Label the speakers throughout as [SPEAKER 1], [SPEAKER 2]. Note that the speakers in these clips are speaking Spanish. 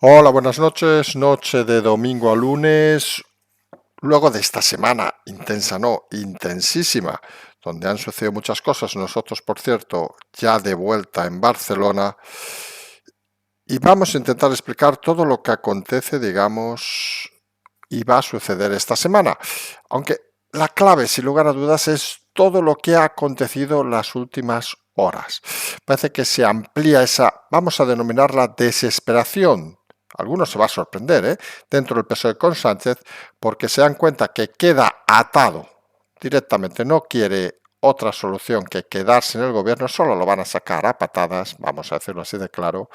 [SPEAKER 1] Hola, buenas noches. Noche de domingo a lunes. Luego de esta semana intensa, no, intensísima, donde han sucedido muchas cosas. Nosotros, por cierto, ya de vuelta en Barcelona. Y vamos a intentar explicar todo lo que acontece, digamos, y va a suceder esta semana. Aunque la clave, sin lugar a dudas, es todo lo que ha acontecido las últimas horas. Parece que se amplía esa, vamos a denominarla desesperación. Algunos se va a sorprender, dentro del PSOE con Sánchez, porque se dan cuenta que queda atado directamente, no quiere otra solución que quedarse en el gobierno, solo lo van a sacar a patadas, vamos a decirlo así de claro,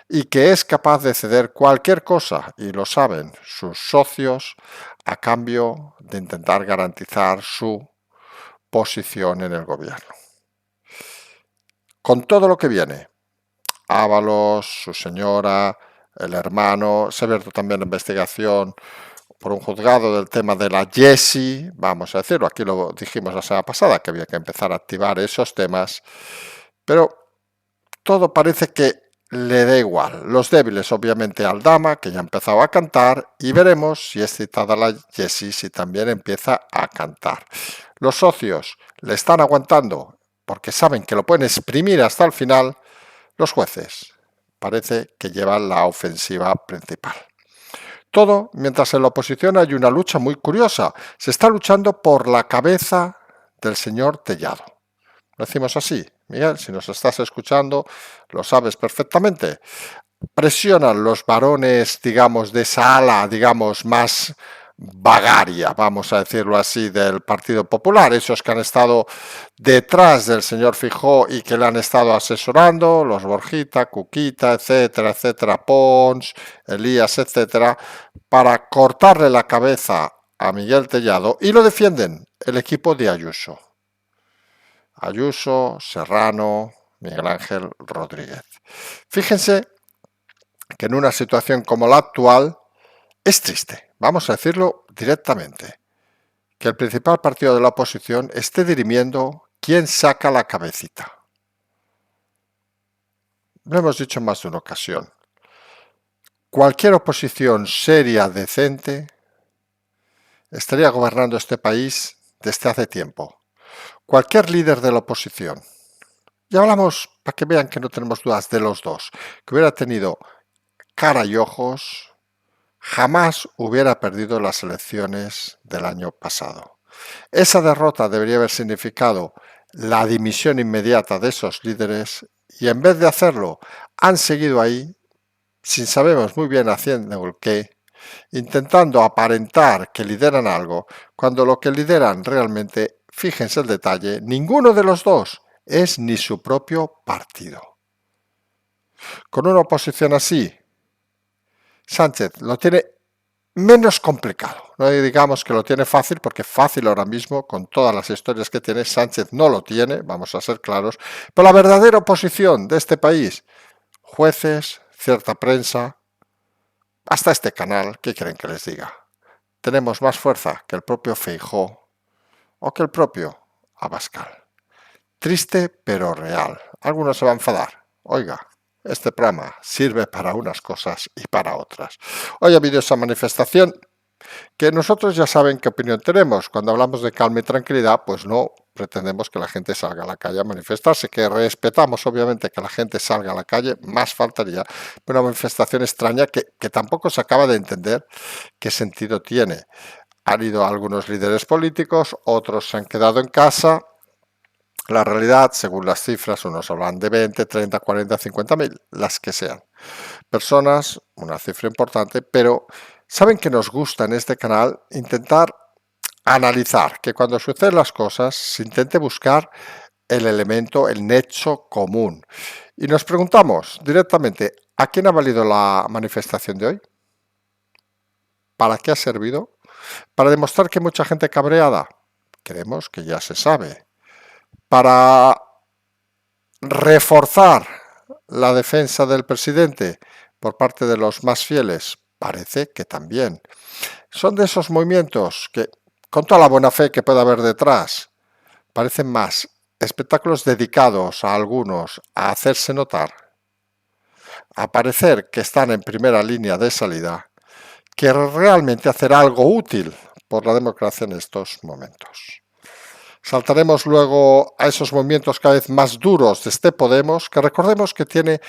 [SPEAKER 1] y que es capaz de ceder cualquier cosa, y lo saben sus socios, a cambio de intentar garantizar su posición en el gobierno. Con todo lo que viene, Ábalos, su señora, el hermano, se ha abierto también la investigación por un juzgado del tema de la Jessie, vamos a decirlo, aquí lo dijimos la semana pasada, que había que empezar a activar esos temas, pero todo parece que le da igual. Los débiles, obviamente, Aldama, que ya ha empezado a cantar, y veremos si es citada la Jessie, si también empieza a cantar. Los socios le están aguantando porque saben que lo pueden exprimir hasta el final. Los jueces parece que llevan la ofensiva principal. Todo mientras en la oposición hay una lucha muy curiosa. Se está luchando por la cabeza del señor Tellado. Lo decimos así, Miguel, si nos estás escuchando, lo sabes perfectamente. Presionan los varones, digamos, de esa ala, digamos, más vagaria, vamos a decirlo así, del Partido Popular, esos que han estado detrás del señor Feijóo y que le han estado asesorando, los Borjita, Cuquita, etcétera, etcétera, Pons, Elías, etcétera, para cortarle la cabeza a Miguel Tellado, y lo defienden el equipo de Ayuso. Ayuso, Serrano, Miguel Ángel Rodríguez. Fíjense que en una situación como la actual es triste, vamos a decirlo directamente, que el principal partido de la oposición esté dirimiendo quién saca la cabecita. Lo hemos dicho en más de una ocasión. Cualquier oposición seria, decente, estaría gobernando este país desde hace tiempo. Cualquier líder de la oposición, y hablamos para que vean que no tenemos dudas de los dos, que hubiera tenido cara y ojos, jamás hubiera perdido las elecciones del año pasado. Esa derrota debería haber significado la dimisión inmediata de esos líderes, y en vez de hacerlo han seguido ahí, sin sabemos muy bien haciendo el qué, intentando aparentar que lideran algo, cuando lo que lideran realmente, fíjense el detalle, ninguno de los dos es ni su propio partido. Con una oposición así, Sánchez lo tiene menos complicado. No digamos que lo tiene fácil, porque fácil ahora mismo, con todas las historias que tiene, Sánchez no lo tiene, vamos a ser claros. Pero la verdadera oposición de este país, jueces, cierta prensa, hasta este canal, ¿qué quieren que les diga? Tenemos más fuerza que el propio Feijóo o que el propio Abascal. Triste pero real. Algunos se va a enfadar. Oiga, este programa sirve para unas cosas y para otras. Hoy ha habido esa manifestación que nosotros ya saben qué opinión tenemos. Cuando hablamos de calma y tranquilidad, pues no pretendemos que la gente salga a la calle a manifestarse, que respetamos obviamente que la gente salga a la calle, más faltaría, pero una manifestación extraña que tampoco se acaba de entender qué sentido tiene. Han ido algunos líderes políticos, otros se han quedado en casa. La realidad, según las cifras, unos hablan de 20, 30, 40, 50 mil, las que sean. Personas, una cifra importante, pero saben que nos gusta en este canal intentar analizar, que cuando suceden las cosas se intente buscar el elemento, el nexo común. Y nos preguntamos directamente, ¿a quién ha valido la manifestación de hoy? ¿Para qué ha servido? ¿Para demostrar que hay mucha gente cabreada? Creemos que ya se sabe. ¿Para reforzar la defensa del presidente por parte de los más fieles? Parece que también. Son de esos movimientos que, con toda la buena fe que pueda haber detrás, parecen más espectáculos dedicados a algunos a hacerse notar, a parecer que están en primera línea de salida que realmente hacer algo útil por la democracia en estos momentos. Saltaremos luego a esos movimientos cada vez más duros de este Podemos, que recordemos que tiene,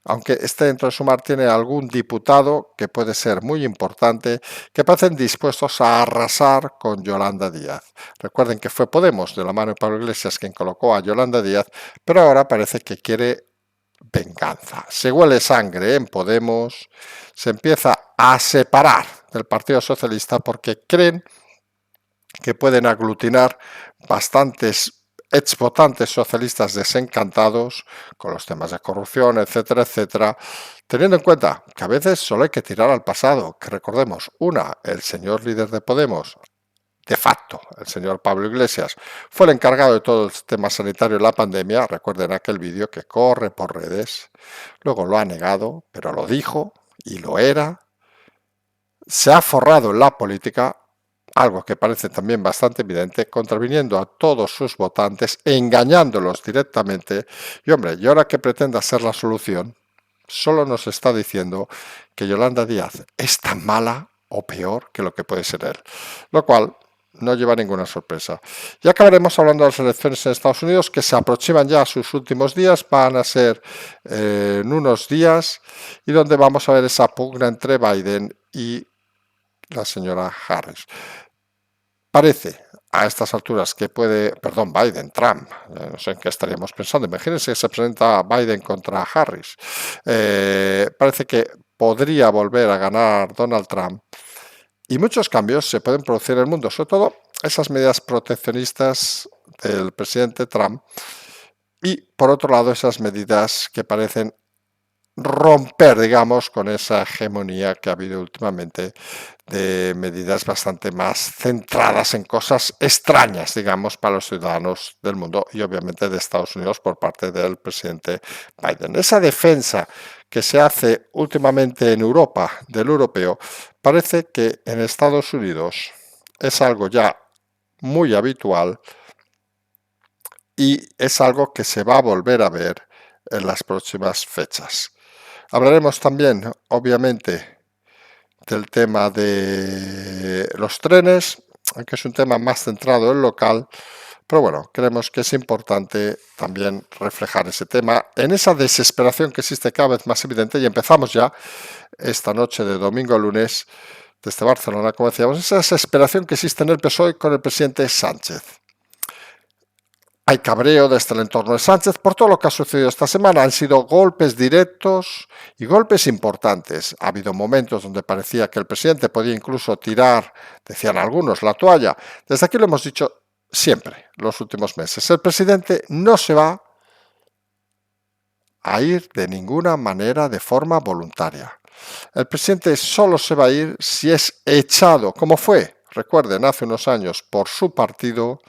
[SPEAKER 1] aunque esté dentro de Sumar, tiene algún diputado que puede ser muy importante, que parecen dispuestos a arrasar con Yolanda Díaz. Recuerden que fue Podemos, de la mano de Pablo Iglesias, quien colocó a Yolanda Díaz, pero ahora parece que quiere venganza. Se huele sangre en Podemos, se empieza a separar del Partido Socialista porque creen que pueden aglutinar bastantes exvotantes socialistas desencantados con los temas de corrupción, etcétera, etcétera, teniendo en cuenta que a veces solo hay que tirar al pasado, que recordemos, el señor líder de Podemos, de facto, el señor Pablo Iglesias, fue el encargado de todo el tema sanitario en la pandemia, recuerden aquel vídeo que corre por redes, luego lo ha negado, pero lo dijo y lo era, se ha forrado en la política, algo que parece también bastante evidente, contraviniendo a todos sus votantes, engañándolos directamente, y ahora que pretenda ser la solución, solo nos está diciendo que Yolanda Díaz es tan mala o peor que lo que puede ser él, lo cual no lleva ninguna sorpresa. Ya acabaremos hablando de las elecciones en Estados Unidos, que se aproximan ya a sus últimos días, van a ser en unos días, y donde vamos a ver esa pugna entre Biden y la señora Harris. Parece a estas alturas que Biden, Trump, no sé en qué estaríamos pensando, imagínense que se presenta Biden contra Harris, parece que podría volver a ganar Donald Trump y muchos cambios se pueden producir en el mundo, sobre todo esas medidas proteccionistas del presidente Trump y por otro lado esas medidas que parecen romper, digamos, con esa hegemonía que ha habido últimamente de medidas bastante más centradas en cosas extrañas, digamos, para los ciudadanos del mundo y obviamente de Estados Unidos por parte del presidente Biden. Esa defensa que se hace últimamente en Europa del europeo parece que en Estados Unidos es algo ya muy habitual y es algo que se va a volver a ver en las próximas fechas. Hablaremos también, obviamente, del tema de los trenes, aunque es un tema más centrado en local, pero bueno, creemos que es importante también reflejar ese tema en esa desesperación que existe cada vez más evidente y empezamos ya esta noche de domingo a lunes desde Barcelona, como decíamos, esa desesperación que existe en el PSOE con el presidente Sánchez. Hay cabreo desde el entorno de Sánchez por todo lo que ha sucedido esta semana. Han sido golpes directos y golpes importantes. Ha habido momentos donde parecía que el presidente podía incluso tirar, decían algunos, la toalla. Desde aquí lo hemos dicho siempre, los últimos meses. El presidente no se va a ir de ninguna manera de forma voluntaria. El presidente solo se va a ir si es echado, como fue, recuerden, hace unos años, por su partido,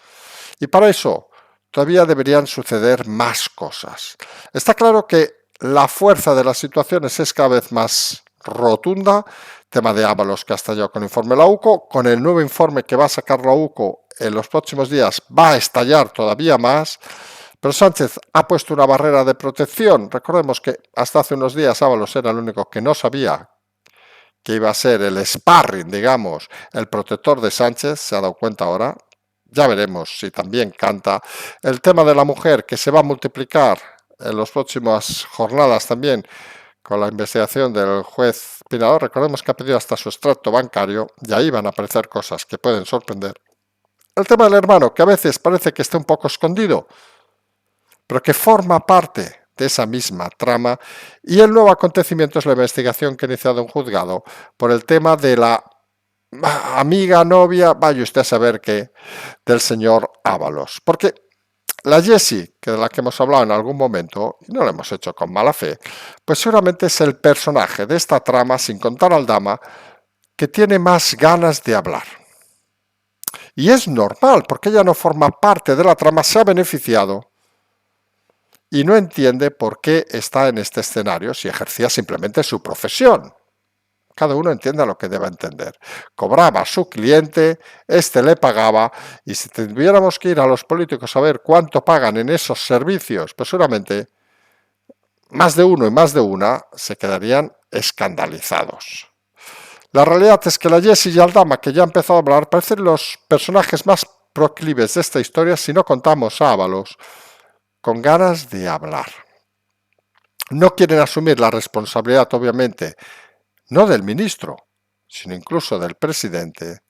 [SPEAKER 1] y para eso todavía deberían suceder más cosas. Está claro que la fuerza de las situaciones es cada vez más rotunda. Tema de Ábalos que ha estallado con el informe de la UCO. Con el nuevo informe que va a sacar la UCO en los próximos días va a estallar todavía más. Pero Sánchez ha puesto una barrera de protección. Recordemos que hasta hace unos días Ábalos era el único que no sabía que iba a ser el sparring, digamos, el protector de Sánchez. Se ha dado cuenta ahora. Ya veremos si también canta. El tema de la mujer que se va a multiplicar en las próximas jornadas también con la investigación del juez Pinador. Recordemos que ha pedido hasta su extracto bancario y ahí van a aparecer cosas que pueden sorprender. El tema del hermano, que a veces parece que está un poco escondido, pero que forma parte de esa misma trama. Y el nuevo acontecimiento es la investigación que ha iniciado un juzgado por el tema de la amiga, novia, vaya usted a saber qué, del señor Ábalos. Porque la Jessie, que de la que hemos hablado en algún momento, y no lo hemos hecho con mala fe, pues seguramente es el personaje de esta trama, sin contar al Dama, que tiene más ganas de hablar. Y es normal, porque ella no forma parte de la trama, se ha beneficiado y no entiende por qué está en este escenario si ejercía simplemente su profesión. Cada uno entienda lo que deba entender. Cobraba a su cliente, este le pagaba, y si tuviéramos que ir a los políticos a ver cuánto pagan en esos servicios, pues seguramente más de uno y más de una se quedarían escandalizados. La realidad es que la Jessie y Aldama, que ya ha empezado a hablar, parecen los personajes más proclives de esta historia si no contamos a Ábalos, con ganas de hablar. No quieren asumir la responsabilidad, obviamente, no del ministro, sino incluso del presidente.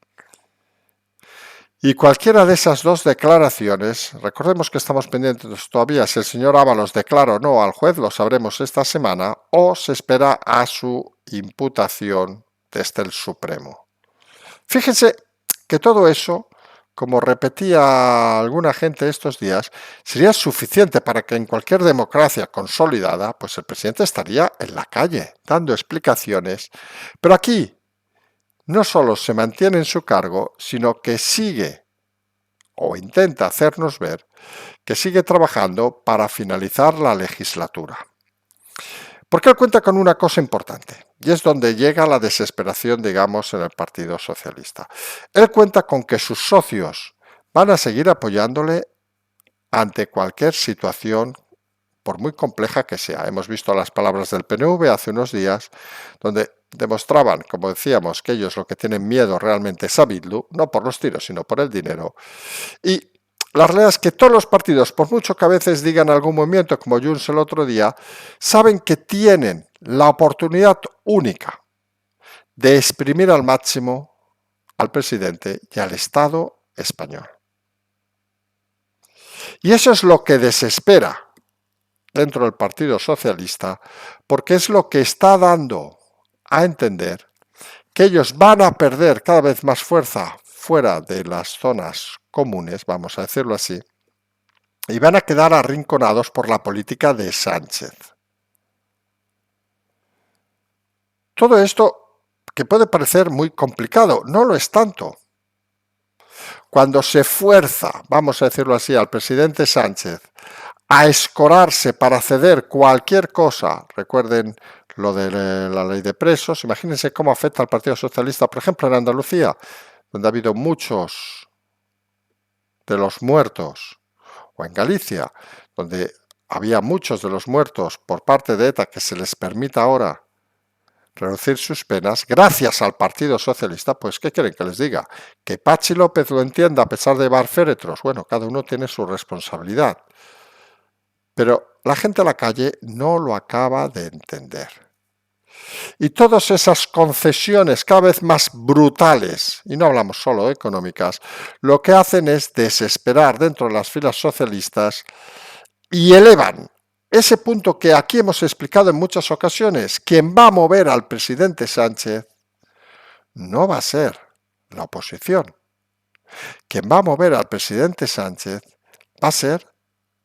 [SPEAKER 1] Y cualquiera de esas dos declaraciones, recordemos que estamos pendientes todavía si el señor Ábalos declara o no al juez, lo sabremos esta semana, o se espera a su imputación desde el Supremo. Fíjense que todo eso, como repetía alguna gente estos días, sería suficiente para que en cualquier democracia consolidada, pues el presidente estaría en la calle dando explicaciones. Pero aquí no solo se mantiene en su cargo, sino que sigue o intenta hacernos ver que sigue trabajando para finalizar la legislatura. Porque él cuenta con una cosa importante, y es donde llega la desesperación, digamos, en el Partido Socialista. Él cuenta con que sus socios van a seguir apoyándole ante cualquier situación, por muy compleja que sea. Hemos visto las palabras del PNV hace unos días, donde demostraban, como decíamos, que ellos lo que tienen miedo realmente es a Bildu, no por los tiros, sino por el dinero. Y la realidad es que todos los partidos, por mucho que a veces digan algún movimiento, como Junts el otro día, saben que tienen la oportunidad única de exprimir al máximo al presidente y al Estado español. Y eso es lo que desespera dentro del Partido Socialista, porque es lo que está dando a entender que ellos van a perder cada vez más fuerza fuera de las zonas comunes, vamos a decirlo así, y van a quedar arrinconados por la política de Sánchez. Todo esto que puede parecer muy complicado, no lo es tanto. Cuando se fuerza, vamos a decirlo así, al presidente Sánchez a escorarse para ceder cualquier cosa, recuerden lo de la ley de presos, imagínense cómo afecta al Partido Socialista, por ejemplo, en Andalucía, donde ha habido muchos de los muertos, o en Galicia, donde había muchos de los muertos por parte de ETA, que se les permita ahora reducir sus penas, gracias al Partido Socialista, pues ¿qué quieren que les diga? Que Pachi López lo entienda a pesar de llevar féretros. Bueno, cada uno tiene su responsabilidad. Pero la gente a la calle no lo acaba de entender. Y todas esas concesiones cada vez más brutales, y no hablamos solo de económicas, lo que hacen es desesperar dentro de las filas socialistas y elevan ese punto que aquí hemos explicado en muchas ocasiones. Quien va a mover al presidente Sánchez no va a ser la oposición. Quien va a mover al presidente Sánchez va a ser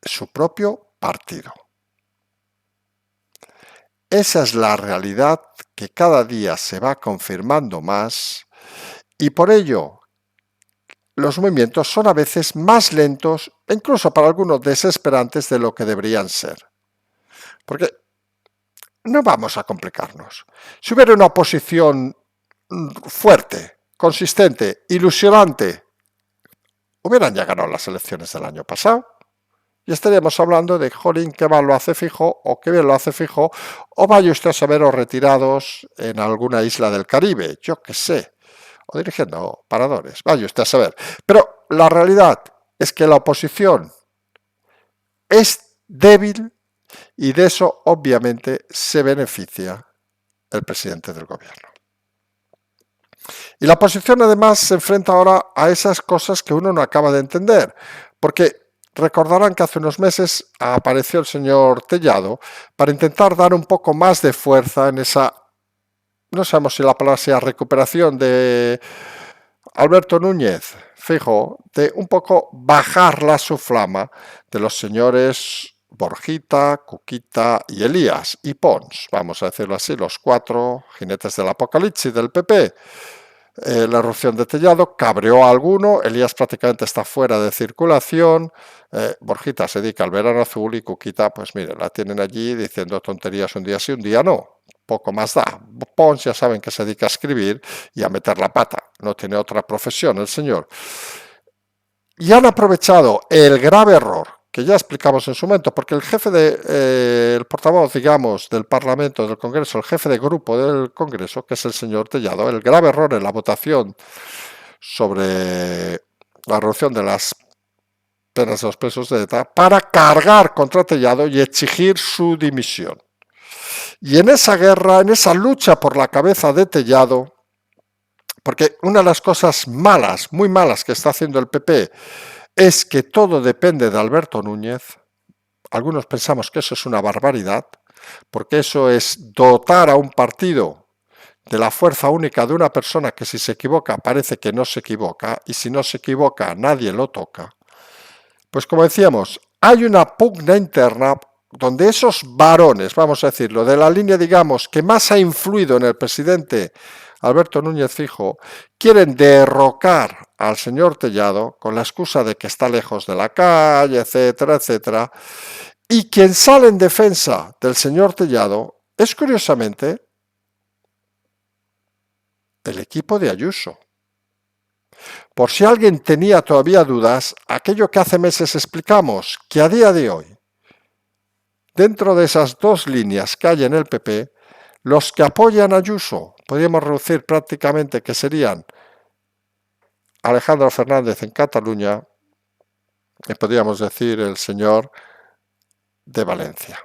[SPEAKER 1] su propio partido. Esa es la realidad que cada día se va confirmando más y por ello los movimientos son a veces más lentos e incluso para algunos desesperantes de lo que deberían ser. Porque no vamos a complicarnos. Si hubiera una oposición fuerte, consistente, ilusionante, hubieran ya ganado las elecciones del año pasado. Y estaríamos hablando de, jolín, qué mal lo hace Fijo, o qué bien lo hace Fijo, o vaya usted a saberos retirados en alguna isla del Caribe, yo qué sé, o dirigiendo paradores, vaya usted a saber. Pero la realidad es que la oposición es débil y de eso obviamente se beneficia el presidente del gobierno. Y la oposición además se enfrenta ahora a esas cosas que uno no acaba de entender, porque recordarán que hace unos meses apareció el señor Tellado para intentar dar un poco más de fuerza en esa, no sabemos si la palabra sea recuperación de Alberto Núñez Feijóo, de un poco bajar la suflama de los señores Borjita, Cuquita y Elías y Pons, vamos a decirlo así, los cuatro jinetes del apocalipsis del PP. La erupción de Tellado cabreó a alguno, Elías prácticamente está fuera de circulación, Borjita se dedica al verano azul y Cuquita, pues mire, la tienen allí diciendo tonterías un día sí, un día no, poco más da. Pons ya saben que se dedica a escribir y a meter la pata, no tiene otra profesión el señor. Y han aprovechado el grave error que ya explicamos en su momento, porque el portavoz, digamos, del Parlamento, del Congreso, el jefe de grupo del Congreso, que es el señor Tellado, el grave error en la votación sobre la reducción de las penas de los presos de ETA, para cargar contra Tellado y exigir su dimisión. Y en esa guerra, en esa lucha por la cabeza de Tellado, porque una de las cosas malas, muy malas que está haciendo el PP, es que todo depende de Alberto Núñez. Algunos pensamos que eso es una barbaridad, porque eso es dotar a un partido de la fuerza única de una persona que si se equivoca parece que no se equivoca, y si no se equivoca nadie lo toca. Pues como decíamos, hay una pugna interna donde esos varones, vamos a decirlo, de la línea, digamos, que más ha influido en el presidente Alberto Núñez Fijo, quieren derrocar al señor Tellado con la excusa de que está lejos de la calle, etcétera, etcétera. Y quien sale en defensa del señor Tellado es, curiosamente, el equipo de Ayuso. Por si alguien tenía todavía dudas, aquello que hace meses explicamos, que a día de hoy, dentro de esas dos líneas que hay en el PP, los que apoyan a Ayuso, podríamos reducir prácticamente que serían Alejandro Fernández en Cataluña, y podríamos decir el señor de Valencia.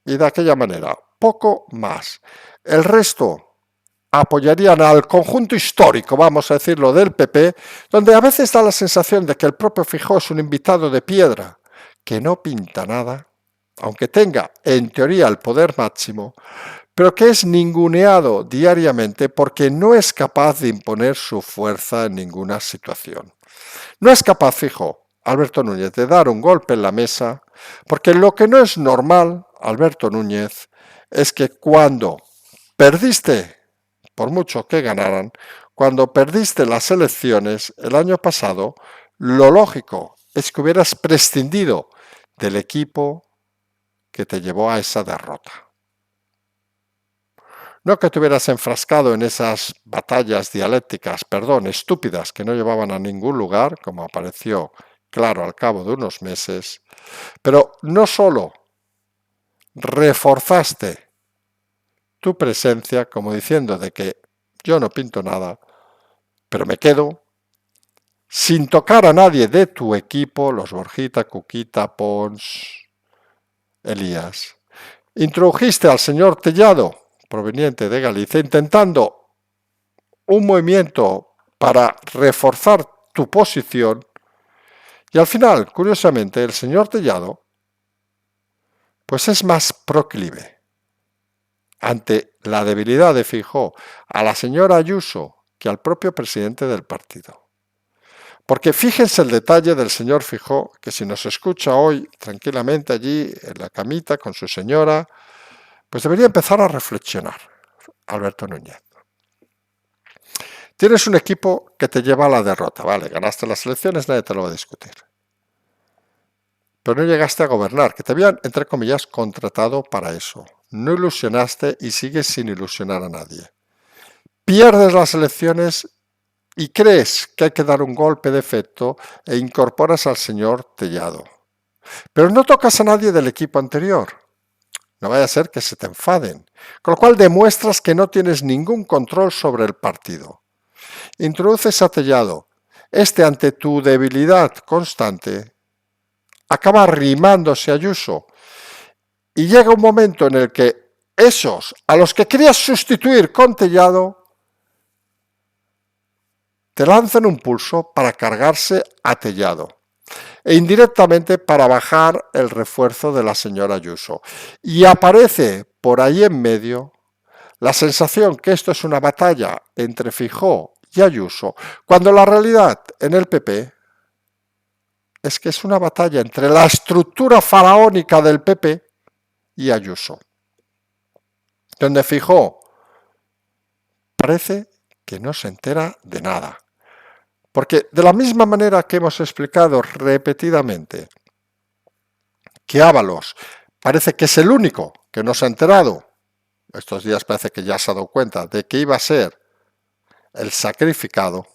[SPEAKER 1] Y de aquella manera, poco más. El resto apoyarían al conjunto histórico, vamos a decirlo, del PP, donde a veces da la sensación de que el propio Feijóo es un invitado de piedra, que no pinta nada, aunque tenga en teoría el poder máximo, pero que es ninguneado diariamente porque no es capaz de imponer su fuerza en ninguna situación. No es capaz, Feijóo, Alberto Núñez, de dar un golpe en la mesa, porque lo que no es normal, Alberto Núñez, es que cuando perdiste, por mucho que ganaran, cuando perdiste las elecciones el año pasado, lo lógico es que hubieras prescindido del equipo que te llevó a esa derrota. No que te hubieras enfrascado en esas batallas dialécticas, estúpidas, que no llevaban a ningún lugar, como apareció claro al cabo de unos meses, pero no solo reforzaste tu presencia como diciendo de que yo no pinto nada, pero me quedo sin tocar a nadie de tu equipo, los Borjita, Cuquita, Pons, Elías. Introdujiste al señor Tellado, proveniente de Galicia, intentando un movimiento para reforzar tu posición, y al final, curiosamente, el señor Tellado pues es más proclive ante la debilidad de Feijóo a la señora Ayuso que al propio presidente del partido. Porque fíjense el detalle del señor Feijóo, que si nos escucha hoy tranquilamente allí en la camita con su señora, pues debería empezar a reflexionar, Alberto Núñez. Tienes un equipo que te lleva a la derrota, vale, ganaste las elecciones, nadie te lo va a discutir. Pero no llegaste a gobernar, que te habían, entre comillas, contratado para eso. No ilusionaste y sigues sin ilusionar a nadie. Pierdes las elecciones y crees que hay que dar un golpe de efecto e incorporas al señor Tellado. Pero no tocas a nadie del equipo anterior. No vaya a ser que se te enfaden. Con lo cual demuestras que no tienes ningún control sobre el partido. Introduces a Tellado. Este, ante tu debilidad constante, acaba arrimándose a Ayuso. Y llega un momento en el que esos a los que querías sustituir con Tellado te lanzan un pulso para cargarse a Tellado e indirectamente para bajar el refuerzo de la señora Ayuso. Y aparece por ahí en medio la sensación que esto es una batalla entre Feijóo y Ayuso, cuando la realidad en el PP es que es una batalla entre la estructura faraónica del PP y Ayuso, donde Feijóo parece que no se entera de nada. Porque de la misma manera que hemos explicado repetidamente que Ábalos parece que es el único que no se ha enterado, estos días parece que ya se ha dado cuenta de que iba a ser el sacrificado,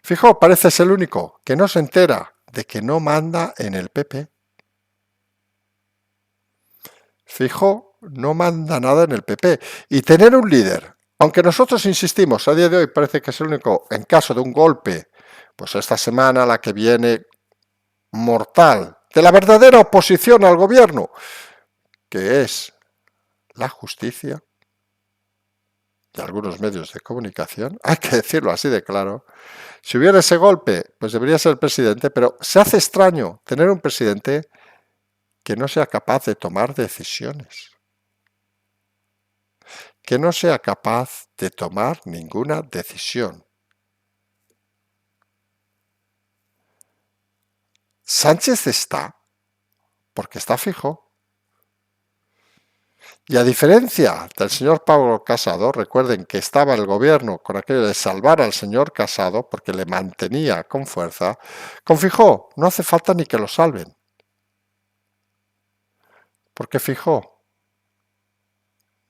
[SPEAKER 1] Feijóo parece ser el único que no se entera de que no manda en el PP. Feijóo no manda nada en el PP. Y tener un líder, aunque nosotros insistimos, a día de hoy parece que es el único, en caso de un golpe, pues esta semana, la que viene, mortal, de la verdadera oposición al gobierno, que es la justicia y algunos medios de comunicación, hay que decirlo así de claro. Si hubiera ese golpe, pues debería ser el presidente, pero se hace extraño tener un presidente que no sea capaz de tomar decisiones, que no sea capaz de tomar ninguna decisión. Sánchez está porque está Feijóo. Y a diferencia del señor Pablo Casado, recuerden que estaba el gobierno con aquello de salvar al señor Casado porque le mantenía con fuerza, con Feijóo no hace falta ni que lo salven. Porque Feijóo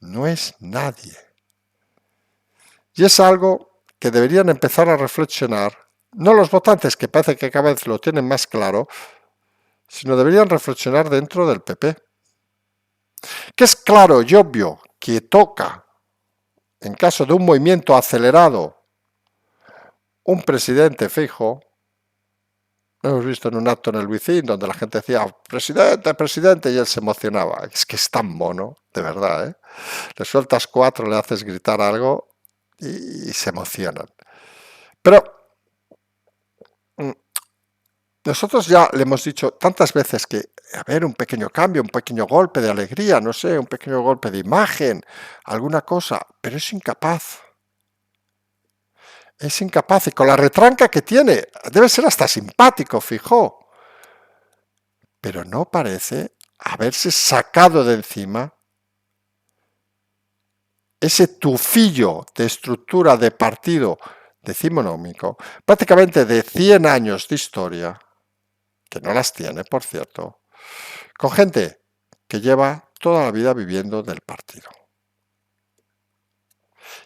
[SPEAKER 1] no es nadie. Y es algo que deberían empezar a reflexionar, no los votantes, que parece que cada vez lo tienen más claro, sino deberían reflexionar dentro del PP. Que es claro y obvio que toca, en caso de un movimiento acelerado, un presidente Feijóo. Lo hemos visto en un acto en el Vicín donde la gente decía presidente, presidente, y él se emocionaba. Es que es tan mono, de verdad, ¿eh? Le sueltas 4, le haces gritar algo y se emocionan. Pero nosotros ya le hemos dicho tantas veces que, a ver, un pequeño cambio, un pequeño golpe de alegría, no sé, un pequeño golpe de imagen, alguna cosa, pero es incapaz. Es incapaz y con la retranca que tiene, debe ser hasta simpático, Feijóo. Pero no parece haberse sacado de encima ese tufillo de estructura de partido decimonómico, prácticamente de 100 años de historia, que no las tiene, por cierto, con gente que lleva toda la vida viviendo del partido.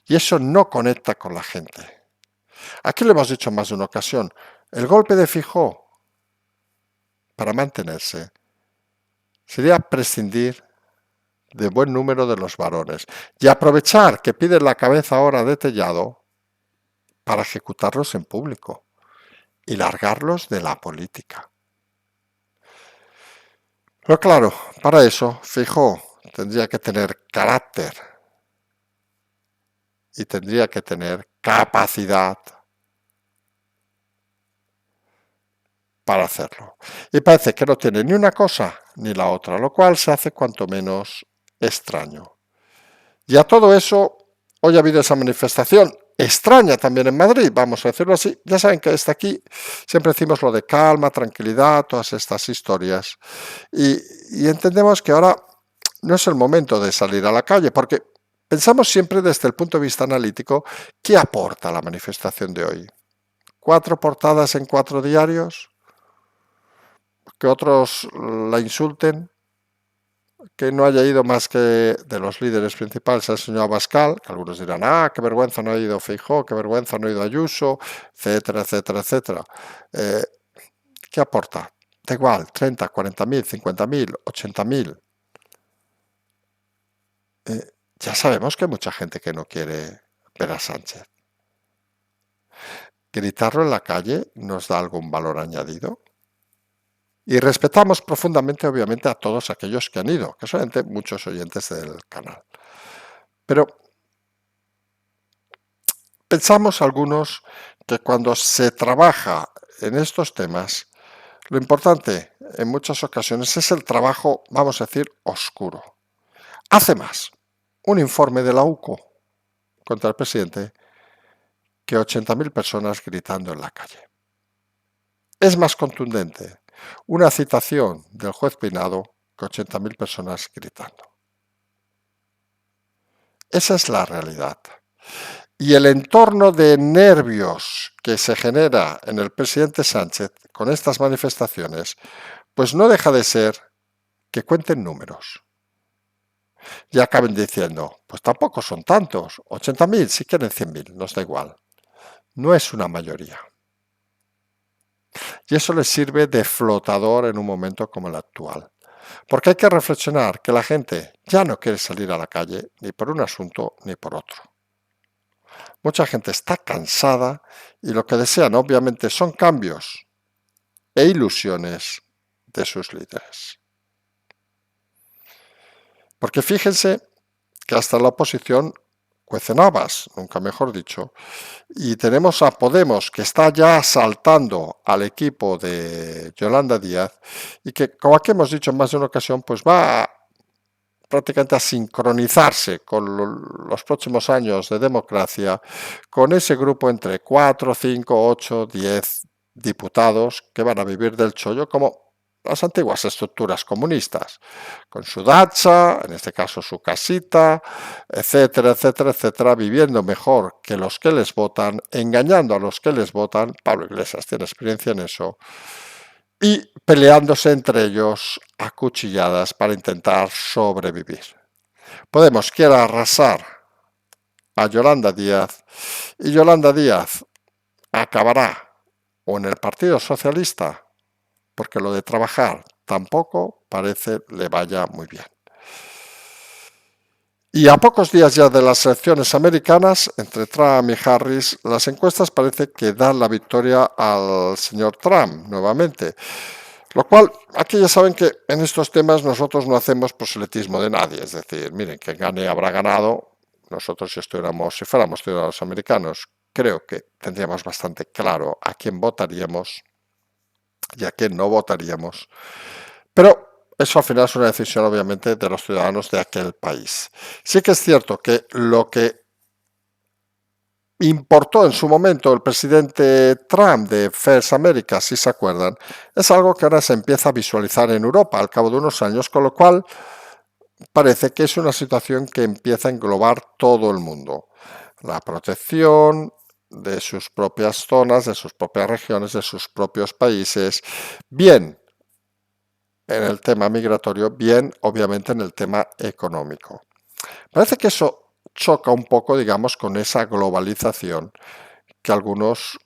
[SPEAKER 1] Y eso no conecta con la gente. Aquí lo hemos dicho en más de una ocasión, el golpe de Feijóo, para mantenerse, sería prescindir de buen número de los varones y aprovechar que piden la cabeza ahora de Tellado para ejecutarlos en público y largarlos de la política. Pero claro, para eso Feijóo tendría que tener carácter y tendría que tener capacidad para hacerlo. Y parece que no tiene ni una cosa ni la otra, lo cual se hace cuanto menos extraño. Y a todo eso, hoy ha habido esa manifestación extraña también en Madrid, vamos a decirlo así. Ya saben que desde aquí siempre decimos lo de calma, tranquilidad, todas estas historias. Y entendemos que ahora no es el momento de salir a la calle, porque pensamos siempre desde el punto de vista analítico, ¿qué aporta la manifestación de hoy? 4 portadas en 4 diarios, que otros la insulten, que no haya ido más que de los líderes principales el señor Abascal, que algunos dirán, qué vergüenza no ha ido Feijóo, qué vergüenza no ha ido Ayuso, etcétera, etcétera, etcétera. ¿Qué aporta? Da igual, 30, 40.000, 50.000, 80.000. Ya sabemos que hay mucha gente que no quiere ver a Sánchez. ¿Gritarlo en la calle nos da algún valor añadido? Y respetamos profundamente, obviamente, a todos aquellos que han ido, que son muchos oyentes del canal. Pero pensamos algunos que cuando se trabaja en estos temas, lo importante en muchas ocasiones es el trabajo, vamos a decir, oscuro. Hace más un informe de la UCO contra el presidente que 80.000 personas gritando en la calle. Es más contundente una citación del juez Peinado que 80.000 personas gritando. Esa es la realidad. Y el entorno de nervios que se genera en el presidente Sánchez con estas manifestaciones, pues no deja de ser que cuenten números. Y acaben diciendo, pues tampoco son tantos, 80.000, si quieren 100.000, nos da igual. No es una mayoría. Y eso les sirve de flotador en un momento como el actual. Porque hay que reflexionar que la gente ya no quiere salir a la calle ni por un asunto ni por otro. Mucha gente está cansada y lo que desean obviamente son cambios e ilusiones de sus líderes. Porque fíjense que hasta la oposición cuecen habas, nunca mejor dicho, y tenemos a Podemos que está ya asaltando al equipo de Yolanda Díaz y que, como aquí hemos dicho en más de una ocasión, pues va prácticamente a sincronizarse con los próximos años de democracia, con ese grupo entre 4, 5, 8, 10 diputados que van a vivir del chollo como las antiguas estructuras comunistas, con su dacha, en este caso su casita, etcétera, etcétera, etcétera, viviendo mejor que los que les votan, engañando a los que les votan. Pablo Iglesias tiene experiencia en eso, y peleándose entre ellos a cuchilladas para intentar sobrevivir. Podemos quiere arrasar a Yolanda Díaz y Yolanda Díaz acabará o en el Partido Socialista, porque lo de trabajar tampoco parece le vaya muy bien. Y a pocos días ya de las elecciones americanas, entre Trump y Harris, las encuestas parece que dan la victoria al señor Trump nuevamente. Lo cual, aquí ya saben que en estos temas nosotros no hacemos proselitismo de nadie. Es decir, miren, quien gane habrá ganado. Nosotros si fuéramos ciudadanos americanos, creo que tendríamos bastante claro a quién votaríamos y a quién no votaríamos. Pero eso al final es una decisión obviamente de los ciudadanos de aquel país. Sí que es cierto que lo que importó en su momento el presidente Trump de First America, si se acuerdan, es algo que ahora se empieza a visualizar en Europa al cabo de unos años, con lo cual parece que es una situación que empieza a englobar todo el mundo. La protección de sus propias zonas, de sus propias regiones, de sus propios países, bien en el tema migratorio, bien obviamente en el tema económico. Parece que eso choca un poco, digamos, con esa globalización que algunos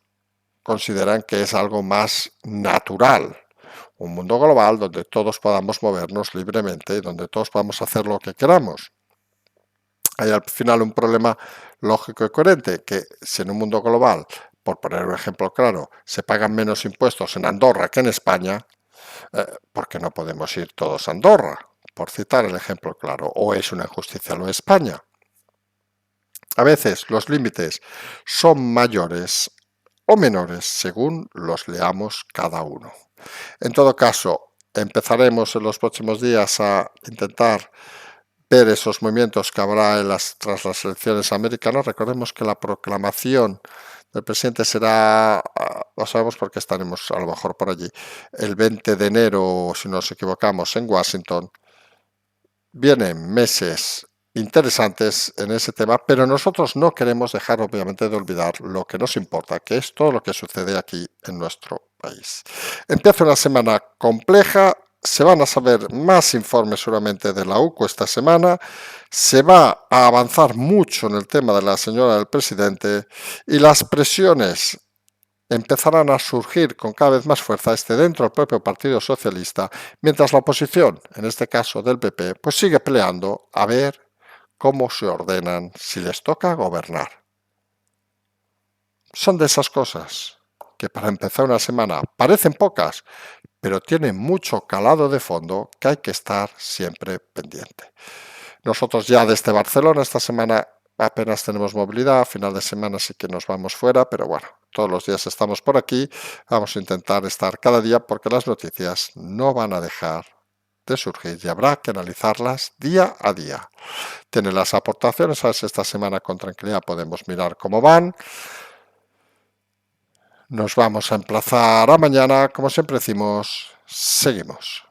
[SPEAKER 1] consideran que es algo más natural. Un mundo global donde todos podamos movernos libremente, donde todos podamos hacer lo que queramos. Hay al final un problema lógico y coherente, que si en un mundo global, por poner un ejemplo claro, se pagan menos impuestos en Andorra que en España, ¿por qué no podemos ir todos a Andorra? Por citar el ejemplo claro, o es una injusticia lo de España. A veces los límites son mayores o menores según los leamos cada uno. En todo caso, empezaremos en los próximos días a intentar ver esos movimientos que habrá tras las elecciones americanas. Recordemos que la proclamación del presidente será, lo sabemos porque estaremos a lo mejor por allí, el 20 de enero, si no nos equivocamos, en Washington. Vienen meses interesantes en ese tema, pero nosotros no queremos dejar obviamente de olvidar lo que nos importa, que es todo lo que sucede aquí en nuestro país. Empieza una semana compleja, se van a saber más informes seguramente de la UCO esta semana, se va a avanzar mucho en el tema de la señora del presidente y las presiones empezarán a surgir con cada vez más fuerza dentro del propio Partido Socialista, mientras la oposición, en este caso del PP, pues sigue peleando a ver cómo se ordenan si les toca gobernar. Son de esas cosas que para empezar una semana parecen pocas, pero tienen mucho calado de fondo que hay que estar siempre pendiente. Nosotros ya desde Barcelona esta semana apenas tenemos movilidad, a final de semana sí que nos vamos fuera, pero bueno, todos los días estamos por aquí, vamos a intentar estar cada día porque las noticias no van a dejar de surgir y habrá que analizarlas día a día. Tienen las aportaciones, a ver si esta semana con tranquilidad podemos mirar cómo van. Nos vamos a emplazar a mañana, como siempre decimos, seguimos.